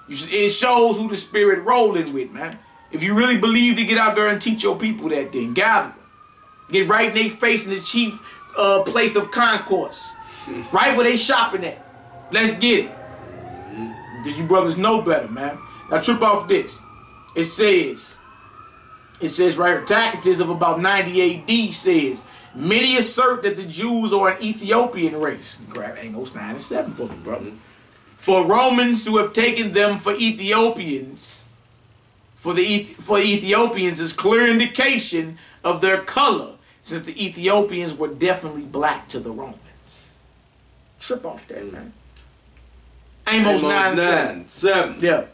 It shows who the spirit rolling with, man. If you really believe to get out there and teach your people that thing, gather them. Get right in their face in the chief place of concourse. Right where they shopping at. Let's get it. Did you brothers know better, man? Now trip off this. It says right here, Tacitus of about 90 AD says, many assert that the Jews are an Ethiopian race. Grab Amos 9 and 7 for me, brother. For Romans to have taken them for Ethiopians, for Ethiopians is clear indication of their color, since the Ethiopians were definitely black to the Romans. Trip off that, man. Amos 9 and 7. Yeah.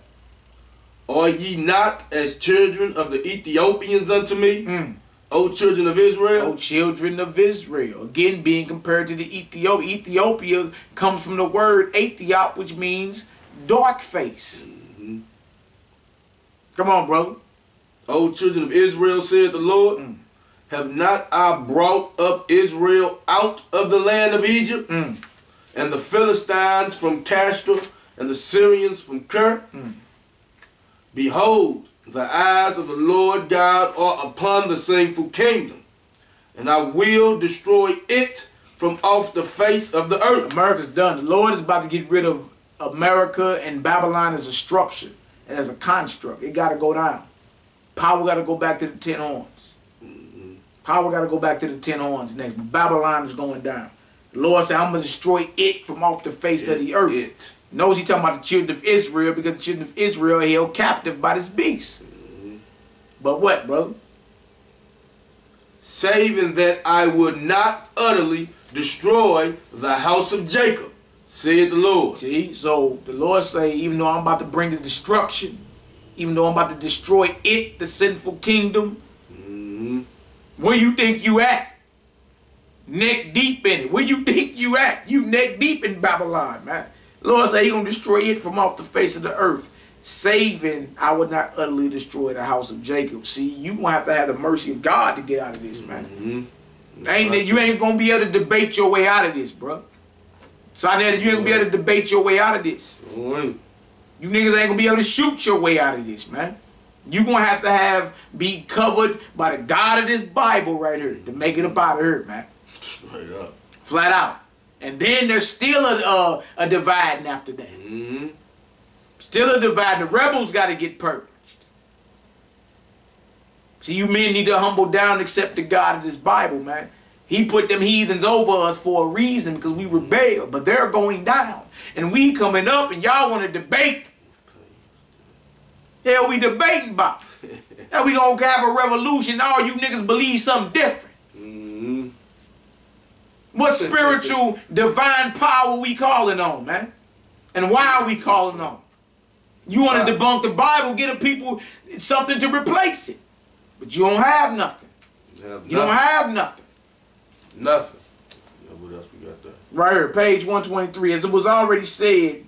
Are ye not as children of the Ethiopians unto me? O children of Israel? O children of Israel. Again, being compared to the Ethiopia. Ethiopia comes from the word Ethiop, which means dark face. Come on, brother. O children of Israel, said the Lord, have not I brought up Israel out of the land of Egypt, and the Philistines from Castor, and the Syrians from Ker? Behold, the eyes of the Lord God are upon the sinful kingdom, and I will destroy it from off the face of the earth. America's done. The Lord is about to get rid of America and Babylon as a structure and as a construct. It got to go down. Power got to go back to the 10 horns. Power got to go back to the 10 horns next. But Babylon is going down. The Lord said, I'm going to destroy it from off the face of the earth. Knows he talking about the children of Israel, because the children of Israel are held captive by this beast. But what, brother? Saving that I would not utterly destroy the house of Jacob, said the Lord. See, so the Lord say, even though I'm about to bring the destruction, even though I'm about to destroy it, the sinful kingdom, where you think you at? Neck deep in it. Where you think you at? You neck deep in Babylon, man. Lord said he gonna destroy it from off the face of the earth. Saving, I would not utterly destroy the house of Jacob. See, you gonna have to have the mercy of God to get out of this, man. You ain't gonna be able to debate your way out of this, bro. Sonetta, you ain't gonna be able to debate your way out of this. You niggas ain't gonna be able to shoot your way out of this, man. You gonna have to be covered by the God of this Bible right here to make it up out of here, man. Straight up. Flat out. And then there's still a dividing after that. Still a dividing. The rebels got to get purged. See, you men need to humble down and accept the God of this Bible, man. He put them heathens over us for a reason, because we rebelled. But they're going down. And we coming up, and y'all want to debate. Hell, we debating about. Now we going to have a revolution. All you niggas believe something different. What spiritual divine power we calling on, man? And why are we calling on? You want to debunk the Bible, get the people something to replace it. But you don't have nothing. You don't have nothing. Nothing. Yeah, what else we got there? Right here, page 123. As it was already said,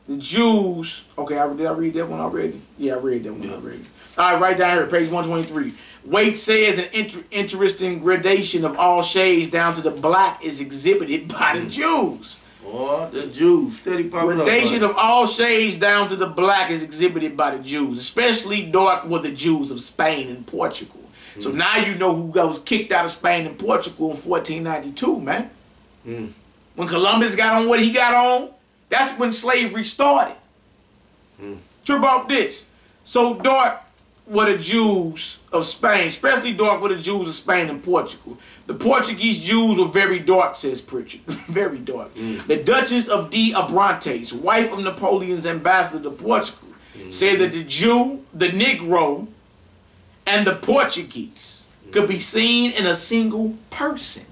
the Jews... Okay, did I read that one already? Yeah, I read that one already. All right, right down here, page 123. Waite says an interesting gradation of all shades down to the black is exhibited by the Jews. Oh, the Jews. Steady popping up. Gradation of all shades down to the black is exhibited by the Jews. Especially dark were the Jews of Spain and Portugal. So now you know who was kicked out of Spain and Portugal in 1492, man. When Columbus got on what he got on, that's when slavery started. Trip off this. So dark were the Jews of Spain, especially dark were the Jews of Spain and Portugal. The Portuguese Jews were very dark, says Pritchard. Very dark. The Duchess of de Abrantes, wife of Napoleon's ambassador to Portugal, said that the Jew, the Negro, and the Portuguese could be seen in a single person.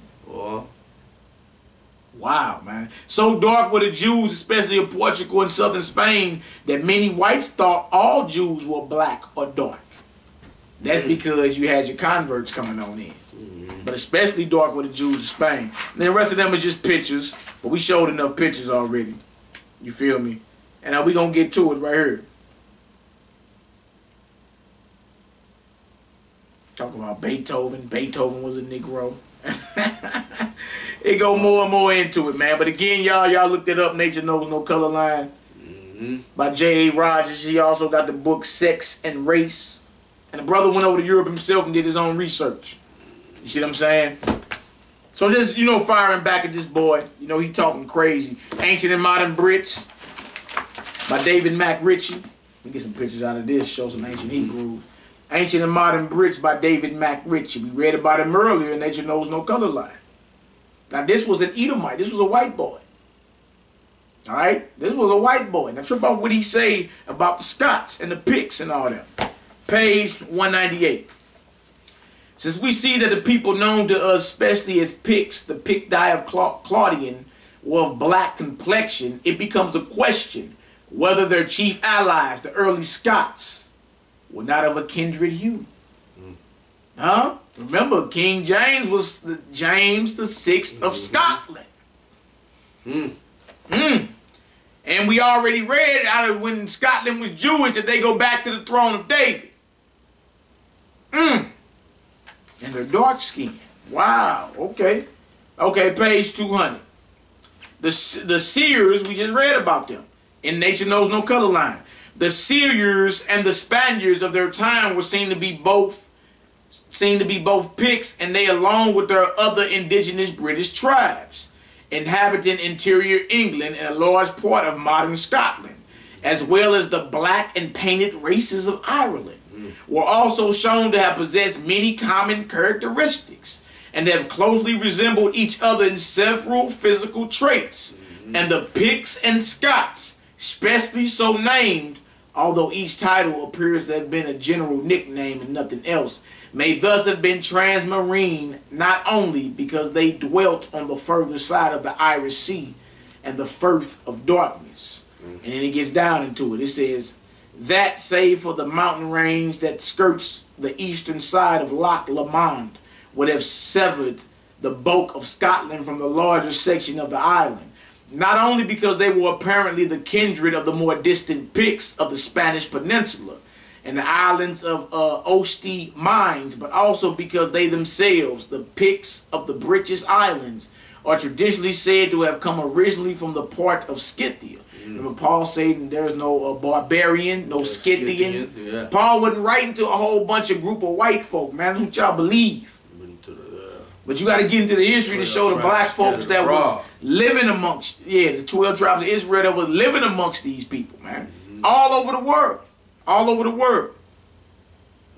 Wow, man. So dark were the Jews, especially of Portugal and southern Spain, that many whites thought all Jews were black or dark. That's because you had your converts coming on in. But especially dark were the Jews of Spain. And the rest of them are just pictures, but we showed enough pictures already. You feel me? And now we going to get to it right here. Talk about Beethoven. Beethoven was a Negro. It go more and more into it, man. But again, y'all looked it up. Nature knows no color line. by J.A. Rogers. He also got the book Sex and Race. And the brother went over to Europe himself and did his own research. You see what I'm saying? So just, you know, firing back at this boy. You know, he talking crazy. Ancient and Modern Brits by David Mack Ritchie. Let me get some pictures out of this, show some ancient Hebrews. Ancient and Modern Brits by David Mack Ritchie. We read about him earlier in Nature Knows No Color Line. Now, this was an Edomite. This was a white boy. All right? This was a white boy. Now, trip off what he say about the Scots and the Picts and all that. Page 198. Since we see that the people known to us, especially as Picts, the Picti of Claudian, were of black complexion, it becomes a question whether their chief allies, the early Scots, were not of a kindred hue. Huh? Remember, King James was James the Sixth of Scotland. And we already read out of when Scotland was Jewish that they go back to the throne of David. And they're dark skinned. Wow. Okay. Okay, page 200. The seers, we just read about them. In Nature Knows No Color Line. The seers and the Spaniards of their time were seen to be both Picts, and they, along with their other indigenous British tribes, inhabiting interior England and a large part of modern Scotland, as well as the black and painted races of Ireland, were also shown to have possessed many common characteristics and have closely resembled each other in several physical traits. And the Picts and Scots, specially so named, although each title appears to have been a general nickname and nothing else, may thus have been transmarine, not only because they dwelt on the further side of the Irish Sea and the Firth of Darkness. And then it gets down into it. It says, that save for the mountain range that skirts the eastern side of Loch Lomond would have severed the bulk of Scotland from the larger section of the island, not only because they were apparently the kindred of the more distant Picts of the Spanish Peninsula and the islands of Osty Mines, but also because they themselves, the Picts of the British Islands, are traditionally said to have come originally from the part of Scythia. Remember Paul saying there's no barbarian, no Scythian. Yeah. Paul wasn't writing to a whole bunch of group of white folk, man. That's what y'all believe. But you got to get into the history to show the black folks that was living amongst, the 12 tribes of Israel that was living amongst these people, man. All over the world. All over the world.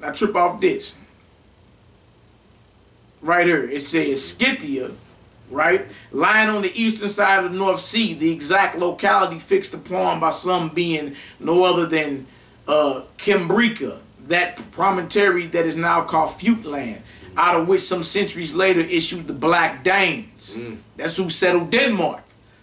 Now trip off this. Right here. It says Scythia, right? Lying on the eastern side of the North Sea, the exact locality fixed upon by some being no other than Cimbrica, that promontory that is now called Futland, out of which some centuries later issued the Black Danes. That's who settled Denmark.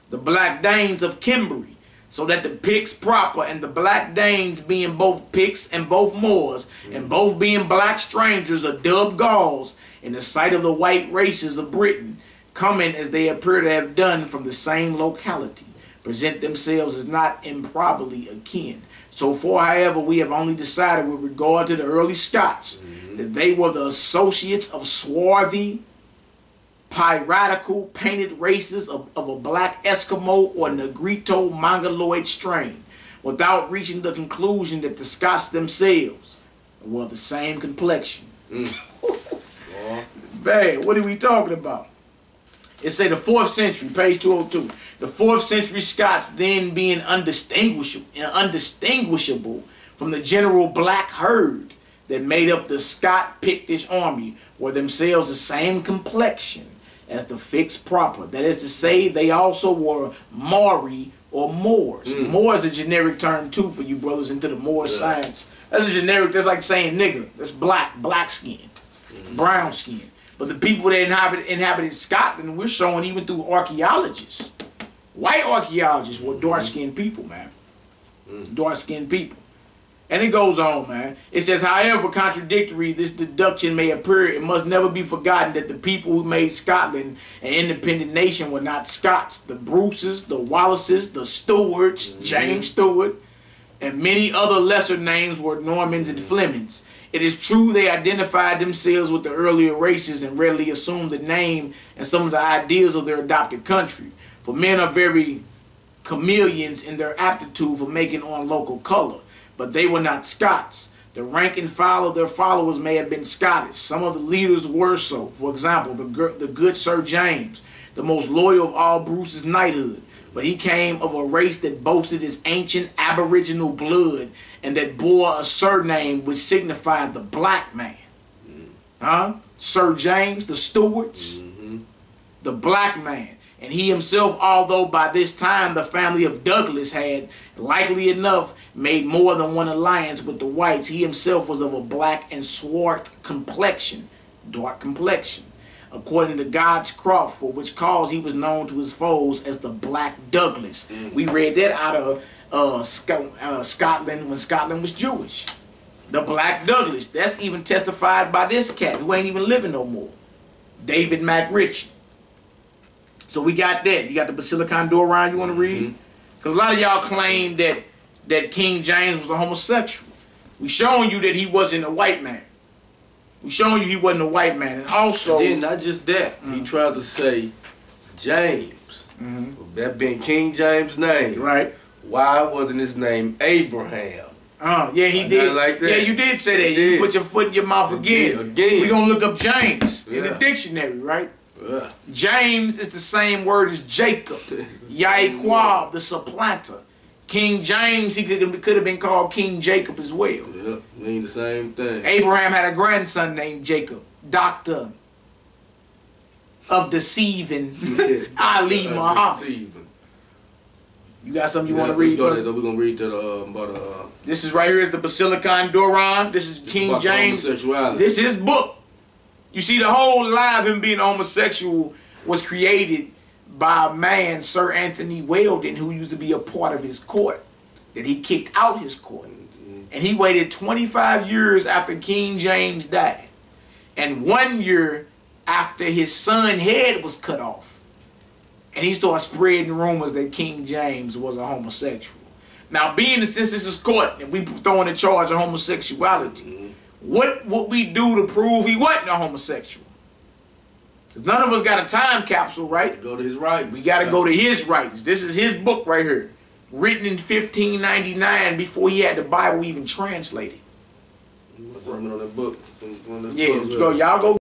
The Black Danes of Cimbri. So that the Picts proper and the Black Danes, being both Picts and both Moors, and both being black strangers, are dubbed Gauls in the sight of the white races of Britain, coming as they appear to have done from the same locality, present themselves as not improbably akin. So far, however, we have only decided with regard to the early Scots that they were the associates of swarthy, piratical, painted races of a black Eskimo or Negrito Mongoloid strain, without reaching the conclusion that the Scots themselves were the same complexion. Man, what are we talking about? It say the 4th century, page 202. The 4th century Scots, then being undistinguishable from the general black herd that made up the Scot-Pictish army, were themselves the same complexion as the Picts proper. That is to say, they also were Maori or Moors. Moor is a generic term too for you brothers into the Moor science. That's a generic, that's like saying nigger. That's black skin, brown skin. But the people that inhabited Scotland, we're showing even through archaeologists. White archaeologists were dark-skinned people, man. Dark-skinned people. And it goes on, man. It says, however contradictory this deduction may appear, it must never be forgotten that the people who made Scotland an independent nation were not Scots. The Bruces, the Wallaces, the Stuarts, James Stewart, and many other lesser names were Normans and Flemings. It is true they identified themselves with the earlier races and readily assumed the name and some of the ideas of their adopted country. For men are very chameleons in their aptitude for making on local color, but they were not Scots. The rank and file of their followers may have been Scottish. Some of the leaders were so. For example, the good Sir James, the most loyal of all Bruce's knighthood. But he came of a race that boasted its ancient aboriginal blood and that bore a surname which signified the black man. Sir James, the Stuarts, the black man. And he himself, although by this time the family of Douglas had, likely enough, made more than one alliance with the whites, he himself was of a black and swart complexion, dark complexion, according to God's Croft, for which cause he was known to his foes as the Black Douglas. We read that out of Scotland when Scotland was Jewish. The Black Douglas. That's even testified by this cat who ain't even living no more, David MacRitchie. So we got that. You got the Basilicon Doron you want to read? Because a lot of y'all claim that King James was a homosexual. We showing you that he wasn't a white man. We showing you he wasn't a white man. And also... And then not just that. He tried to say James. That being King James' name. Right. Why wasn't his name Abraham? Yeah, he did. Like that. Yeah, you did say that. You put your foot in your mouth again. We're going to look up James in the dictionary, right? James is the same word as Jacob. Yaquab, the supplanter. King James, he could have been called King Jacob as well. Yep, mean the same thing. Abraham had a grandson named Jacob, doctor of deceiving Ali Muhammad. You got something you want to read? We're going to read that about... This is right here is the Basilicon Doron. This is King James. This is his book. You see, the whole lie of him being homosexual was created by a man, Sir Anthony Weldon, who used to be a part of his court, that he kicked out his court. And he waited 25 years after King James died. And 1 year after his son's head was cut off. And he started spreading rumors that King James was a homosexual. Now, being since this is court and we throwing a charge of homosexuality, what would we do to prove he wasn't a homosexual? Because none of us got a time capsule, right? Go to his writings. We got to go to his writings. This is his book right here. Written in 1599 before he had the Bible even translated. What's on that book? Yeah, let's go. Y'all go